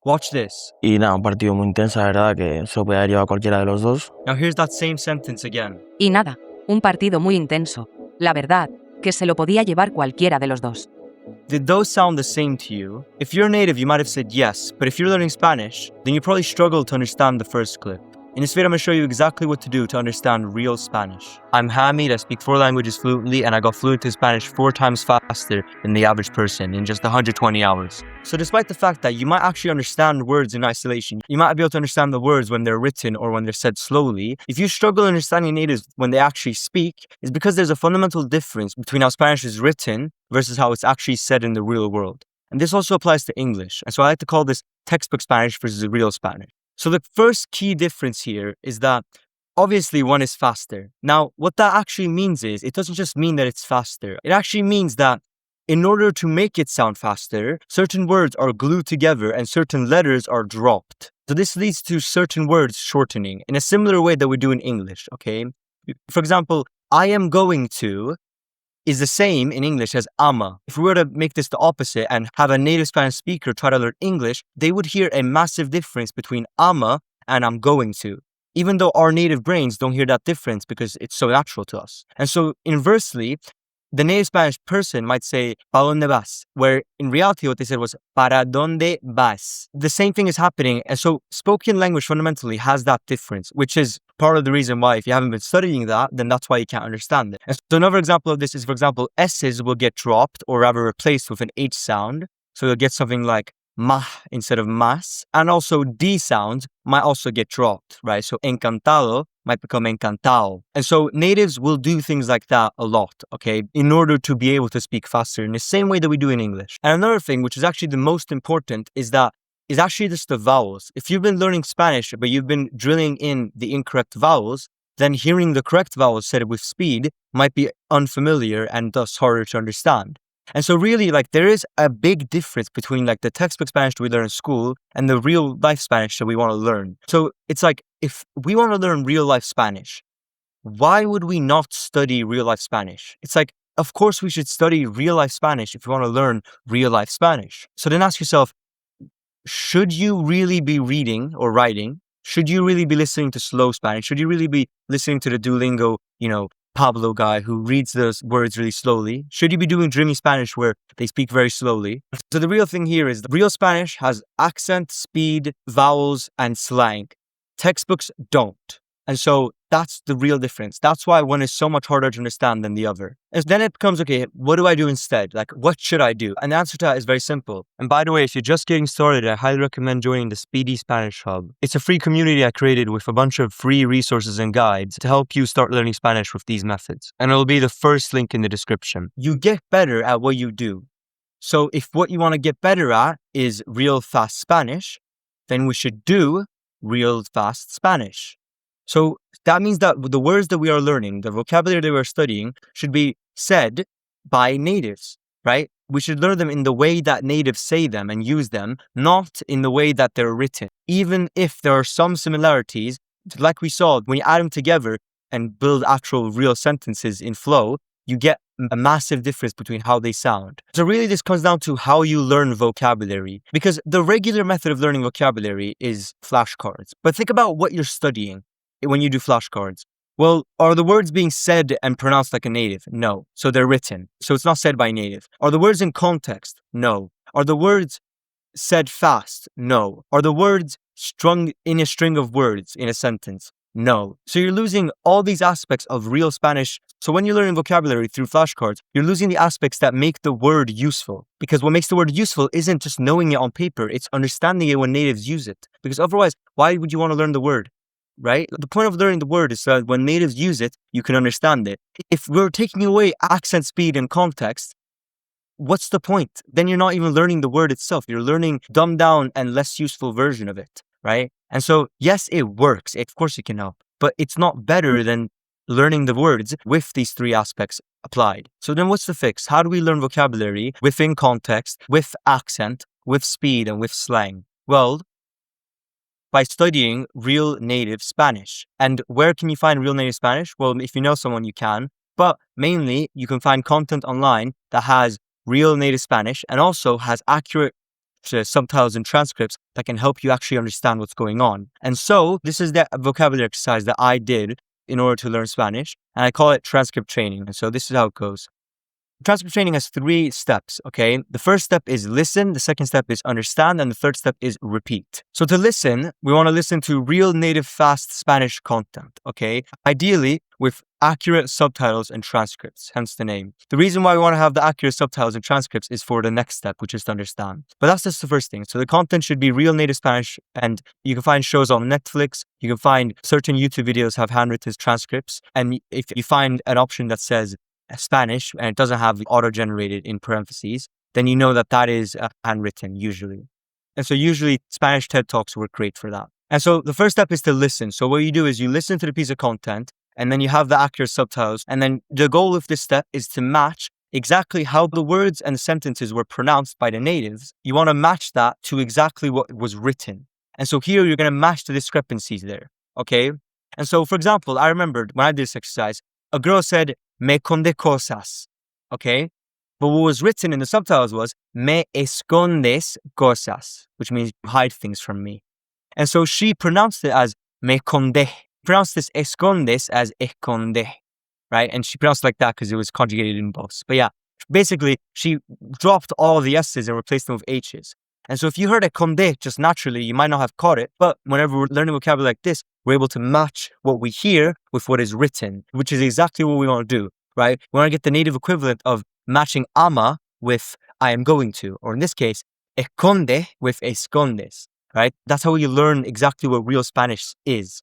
Watch this. Y nada, un partido muy intenso, la verdad, que se lo podía haber llevado cualquiera de los dos. Now here's that same sentence again. Y nada, un partido muy intenso. La verdad, que se lo podía llevar cualquiera de los dos. Did those sound the same to you? If you're native, you might have said yes, but if you're learning Spanish, then you probably struggle to understand the first clip. In this video, I'm going to show you exactly what to do to understand real Spanish. I'm Hamid, I speak 4 languages fluently, and I got fluent in Spanish 4 times faster than the average person in just 120 hours. So despite the fact that you might actually understand words in isolation, you might be able to understand the words when they're written or when they're said slowly, if you struggle understanding natives when they actually speak, it's because there's a fundamental difference between how Spanish is written versus how it's actually said in the real world. And this also applies to English. And so I like to call this textbook Spanish versus real Spanish. So the first key difference here is that obviously one is faster. Now, what that actually means is it doesn't just mean that it's faster. It actually means that in order to make it sound faster, certain words are glued together and certain letters are dropped. So this leads to certain words shortening in a similar way that we do in English, okay? For example, I am going to is the same in English as ama. If we were to make this the opposite and have a native Spanish speaker try to learn English, they would hear a massive difference between ama and I'm going to, even though our native brains don't hear that difference because it's so natural to us. And so inversely, the native Spanish person might say, ¿pa dónde vas? Where in reality, what they said was, ¿para dónde vas? The same thing is happening. And so spoken language fundamentally has that difference, which is part of the reason why if you haven't been studying that, then that's why you can't understand it. And so another example of this is, for example, S's will get dropped or rather replaced with an H sound. So you'll get something like mah instead of mas. And also D sounds might also get dropped, right? So encantado might become encantado. And so natives will do things like that a lot, okay, in order to be able to speak faster in the same way that we do in English. And another thing, which is actually the most important, is actually just the vowels. If you've been learning Spanish, but you've been drilling in the incorrect vowels, then hearing the correct vowels said with speed might be unfamiliar and thus harder to understand. And so really, there is a big difference between the textbook Spanish that we learn in school and the real life Spanish that we want to learn. So it's if we want to learn real life Spanish, why would we not study real life Spanish? It's of course we should study real life Spanish if you want to learn real life Spanish. So then ask yourself, should you really be reading or writing? Should you really be listening to slow Spanish? Should you really be listening to the Duolingo, Pablo guy who reads those words really slowly? Should you be doing dreamy Spanish where they speak very slowly? So the real thing here is the real Spanish has accent, speed, vowels, and slang. Textbooks don't. And so that's the real difference. That's why one is so much harder to understand than the other. And then it becomes, okay, what do I do instead? What should I do? And the answer to that is very simple. And by the way, if you're just getting started, I highly recommend joining the Speedy Spanish Hub. It's a free community I created with a bunch of free resources and guides to help you start learning Spanish with these methods. And it'll be the first link in the description. You get better at what you do. So if what you want to get better at is real fast Spanish, then we should do real fast Spanish. So that means that the words that we are learning, the vocabulary that we're studying, should be said by natives, right? We should learn them in the way that natives say them and use them, not in the way that they're written. Even if there are some similarities, like we saw, when you add them together and build actual real sentences in flow, you get a massive difference between how they sound. So really this comes down to how you learn vocabulary, because the regular method of learning vocabulary is flashcards. But think about what you're studying when you do flashcards. Well, are the words being said and pronounced like a native? No. So they're written. So it's not said by a native. Are the words in context? No. Are the words said fast? No. Are the words strung in a string of words in a sentence? No. So you're losing all these aspects of real Spanish. So when you're learning vocabulary through flashcards, you're losing the aspects that make the word useful. Because what makes the word useful isn't just knowing it on paper, it's understanding it when natives use it. Because otherwise, why would you want to learn the word? Right? The point of learning the word is that when natives use it, you can understand it. If we're taking away accent, speed, and context, what's the point? Then you're not even learning the word itself. You're learning dumbed down and less useful version of it, right? And so, yes, it works. Of course it can help, but it's not better than learning the words with these 3 aspects applied. So then what's the fix? How do we learn vocabulary within context, with accent, with speed, and with slang? Well, by studying real native Spanish. And where can you find real native Spanish? Well, if you know someone, you can. But mainly, you can find content online that has real native Spanish and also has accurate subtitles and transcripts that can help you actually understand what's going on. And so this is the vocabulary exercise that I did in order to learn Spanish, and I call it transcript training. And so this is how it goes. Transcript training has 3 steps, okay? The first step is listen, the second step is understand, and the third step is repeat. So to listen, we want to listen to real native fast Spanish content, okay? Ideally with accurate subtitles and transcripts, hence the name. The reason why we want to have the accurate subtitles and transcripts is for the next step, which is to understand. But that's just the first thing. So the content should be real native Spanish, and you can find shows on Netflix, you can find certain YouTube videos have handwritten transcripts, and if you find an option that says Spanish and it doesn't have auto-generated in parentheses, then you know that that is handwritten usually. And so usually Spanish TED Talks work great for that. And so the first step is to listen. So what you do is you listen to the piece of content and then you have the accurate subtitles. And then the goal of this step is to match exactly how the words and the sentences were pronounced by the natives. You want to match that to exactly what was written. And so here you're going to match the discrepancies there. Okay. And so, for example, I remembered when I did this exercise, a girl said, me conde cosas, okay? But what was written in the subtitles was, me escondes cosas, which means you hide things from me. And so she pronounced it as me conde, pronounced this escondes as esconde, right? And she pronounced it like that because it was conjugated in both. But yeah, basically, she dropped all the S's and replaced them with H's. And so if you heard esconde just naturally, you might not have caught it. But whenever we're learning vocabulary like this, we're able to match what we hear with what is written, which is exactly what we want to do, right? We want to get the native equivalent of matching ama with I am going to, or in this case, esconde with escondes, right? That's how you learn exactly what real Spanish is.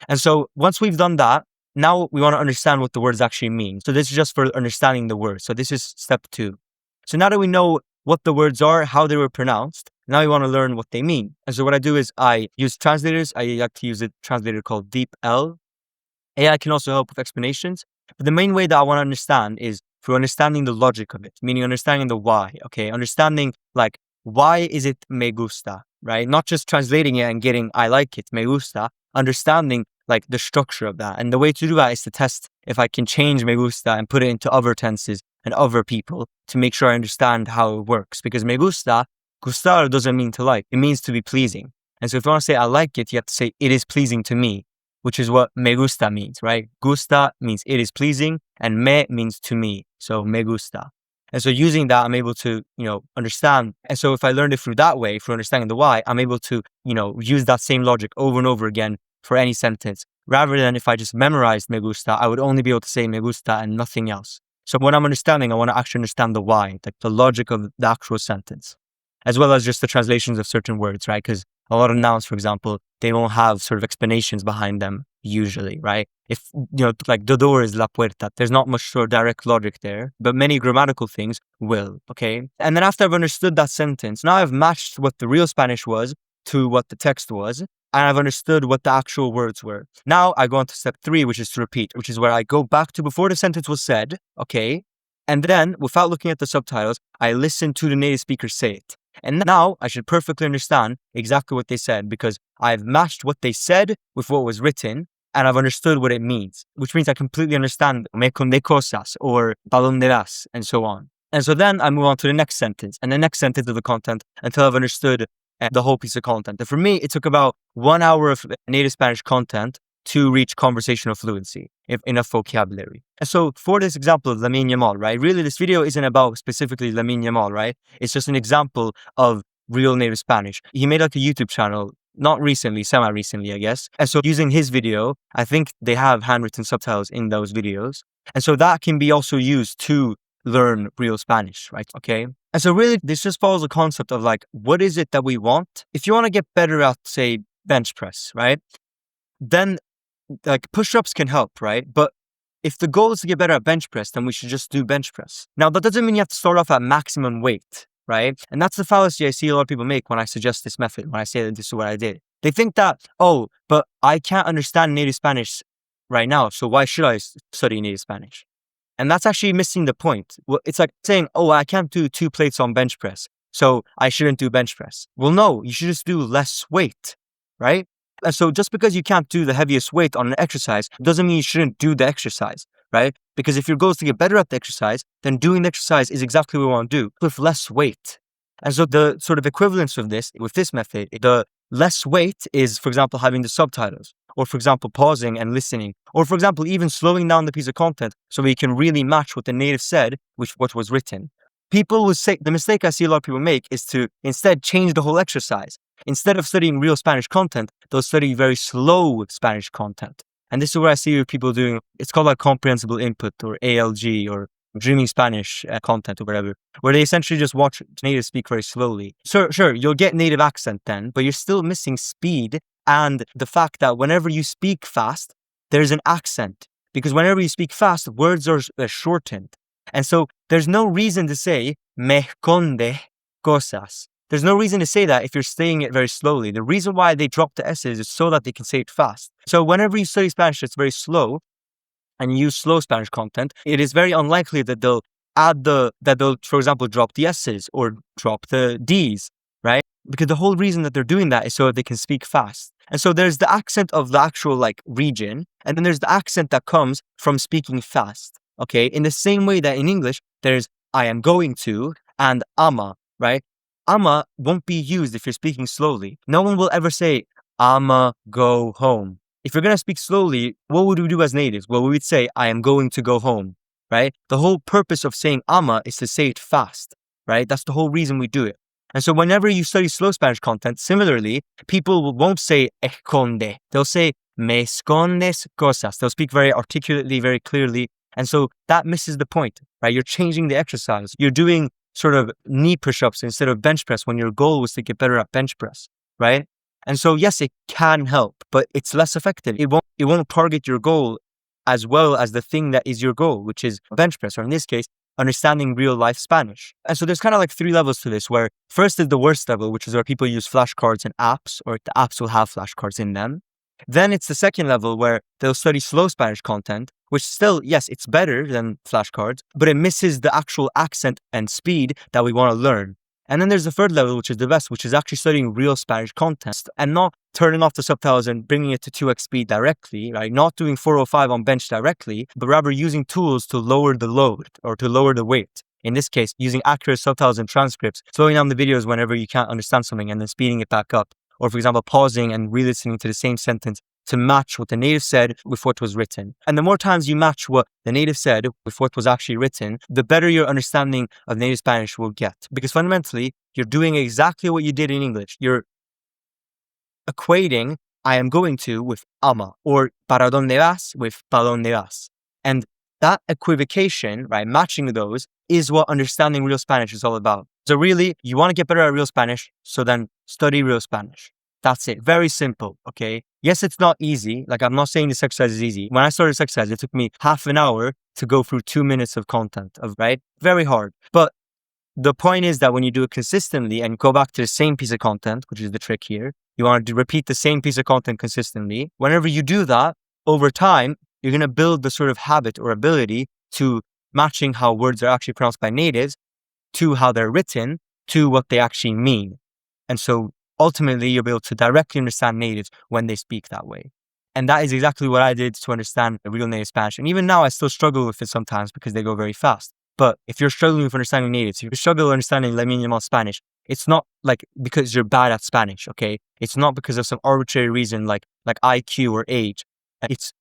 And so once we've done that, now we want to understand what the words actually mean. So this is just for understanding the words. So this is step 2. So now that we know what the words are, how they were pronounced, now we want to learn what they mean. And so what I do is I use translators. I like to use a translator called DeepL. AI can also help with explanations. But the main way that I want to understand is through understanding the logic of it, meaning understanding the why, okay? Understanding like, why is it me gusta, right? Not just translating it and getting I like it, me gusta, understanding like the structure of that. And the way to do that is to test if I can change me gusta and put it into other tenses and other people to make sure I understand how it works. Because me gusta, gustar doesn't mean to like, it means to be pleasing. And so if you want to say I like it, you have to say it is pleasing to me, which is what me gusta means, right? Gusta means it is pleasing and me means to me. So me gusta. And so using that, I'm able to, understand. And so if I learned it through that way, through understanding the why, I'm able to, use that same logic over and over again for any sentence. Rather than if I just memorized me gusta, I would only be able to say me gusta and nothing else. So when I'm understanding, I want to actually understand the why, like the logic of the actual sentence, as well as just the translations of certain words, right? Because a lot of nouns, for example, they don't have sort of explanations behind them usually, right? If, like the door is la puerta, there's not much sort of direct logic there, but many grammatical things will, okay? And then after I've understood that sentence, now I've matched what the real Spanish was to what the text was, and I've understood what the actual words were. Now I go on to step 3, which is to repeat, which is where I go back to before the sentence was said, okay? And then, without looking at the subtitles, I listen to the native speaker say it. And now I should perfectly understand exactly what they said because I've matched what they said with what was written and I've understood what it means, which means I completely understand me conde cosas or pa donde vas and so on. And so then I move on to the next sentence and the next sentence of the content until I've understood the whole piece of content. And for me, it took about 1 hour of native Spanish content to reach conversational fluency, enough vocabulary. And so for this example of Lamine Yamal, right? Really, this video isn't about specifically Lamine Yamal, right? It's just an example of real native Spanish. He made like a YouTube channel, not recently, semi-recently, I guess. And so using his video, I think they have handwritten subtitles in those videos. And so that can be also used to learn real Spanish, right? Okay. And so really, this just follows the concept of like, what is it that we want? If you want to get better at, say, bench press, right? Then like push-ups can help, right? But if the goal is to get better at bench press, then we should just do bench press. Now, that doesn't mean you have to start off at maximum weight, right? And that's the fallacy I see a lot of people make when I suggest this method, when I say that this is what I did. They think that, oh, but I can't understand native Spanish right now, so why should I study native Spanish? And that's actually missing the point. Well, it's like saying, oh, I can't do 2 plates on bench press, so I shouldn't do bench press. Well, no, you should just do less weight, right? And so just because you can't do the heaviest weight on an exercise doesn't mean you shouldn't do the exercise, right? Because if your goal is to get better at the exercise, then doing the exercise is exactly what we want to do with less weight. And so the sort of equivalence of this with this method, the less weight is, for example, having the subtitles, or for example, pausing and listening, or for example, even slowing down the piece of content so we can really match what the native said with what was written. People will say, the mistake I see a lot of people make is to instead change the whole exercise. Instead of studying real Spanish content, they'll study very slow Spanish content. And this is what I see people doing. It's called like comprehensible input or ALG or dreaming Spanish content or whatever, where they essentially just watch natives speak very slowly. Sure, you'll get native accent then, but you're still missing speed and the fact that whenever you speak fast, there's an accent. Because whenever you speak fast, words are shortened. And so there's no reason to say me esconde cosas. There's no reason to say that if you're saying it very slowly. The reason why they drop the S's is so that they can say it fast. So whenever you study Spanish that's very slow and you use slow Spanish content, it is very unlikely that they'll for example, drop the S's or drop the D's, right? Because the whole reason that they're doing that is so that they can speak fast. And so there's the accent of the actual like region, and then there's the accent that comes from speaking fast. Okay, in the same way that in English, there's I am going to and ama, right? Ama won't be used if you're speaking slowly. No one will ever say, I'ma go home. If you're going to speak slowly, what would we do as natives? Well, we would say, I am going to go home, right? The whole purpose of saying ama is to say it fast, right? That's the whole reason we do it. And so whenever you study slow Spanish content, similarly, people won't say esconde. They'll say me escondes cosas. They'll speak very articulately, very clearly. And so that misses the point, right? You're changing the exercise. You're doing sort of knee push-ups instead of bench press when your goal was to get better at bench press, right? And so yes, it can help, but it's less effective. It won't target your goal as well as the thing that is your goal, which is bench press, or in this case, understanding real life Spanish. And so there's kind of like 3 levels to this, where first is the worst level, which is where people use flashcards and apps, or the apps will have flashcards in them. Then it's the second level where they'll study slow Spanish content, which still, yes, it's better than flashcards, but it misses the actual accent and speed that we want to learn. And then there's the third level, which is the best, which is actually studying real Spanish content and not turning off the subtitles and bringing it to 2x speed directly, right? Not doing 405 on bench directly, but rather using tools to lower the load or to lower the weight. In this case, using accurate subtitles and transcripts, slowing down the videos whenever you can't understand something and then speeding it back up. Or for example, pausing and re-listening to the same sentence to match what the native said with what was written. And the more times you match what the native said with what was actually written, the better your understanding of native Spanish will get. Because fundamentally, you're doing exactly what you did in English. You're equating I am going to with ama, or para donde vas with pa donde vas. And that equivocation, right, matching those is what understanding real Spanish is all about. So really, you want to get better at real Spanish, so then study real Spanish. That's it. Very simple, okay? Yes, it's not easy. Like, I'm not saying this exercise is easy. When I started this exercise, it took me half an hour to go through 2 minutes of content, right? Very hard. But the point is that when you do it consistently and go back to the same piece of content, which is the trick here, you want to repeat the same piece of content consistently. Whenever you do that, over time, you're going to build the sort of habit or ability to matching how words are actually pronounced by natives to how they're written to what they actually mean. And so ultimately, you'll be able to directly understand natives when they speak that way. And that is exactly what I did to understand real native Spanish. And even now, I still struggle with it sometimes because they go very fast. But if you're struggling with understanding natives, if you struggle with understanding Lamine Yamal Spanish, it's not like because you're bad at Spanish, okay? It's not because of some arbitrary reason like IQ or age. It's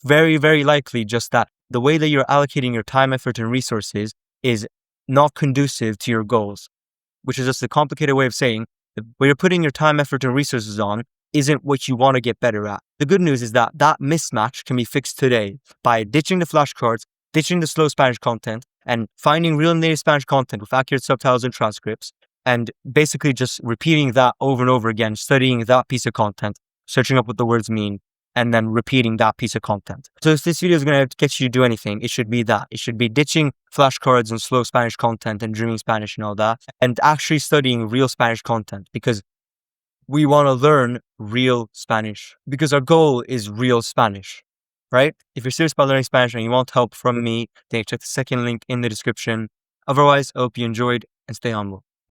very, very likely just that the way that you're allocating your time, effort, and resources is not conducive to your goals, which is just a complicated way of saying that what you're putting your time, effort, and resources on isn't what you want to get better at. The good news is that that mismatch can be fixed today by ditching the flashcards, ditching the slow Spanish content, and finding real native Spanish content with accurate subtitles and transcripts, and basically just repeating that over and over again, studying that piece of content, searching up what the words mean, and then repeating that piece of content. So if this video is going to get you to do anything, it should be that. It should be ditching flashcards and slow Spanish content and dreaming Spanish and all that, and actually studying real Spanish content, because we want to learn real Spanish, because our goal is real Spanish, right? If you're serious about learning Spanish and you want help from me, then check the second link in the description. Otherwise, I hope you enjoyed and stay humble.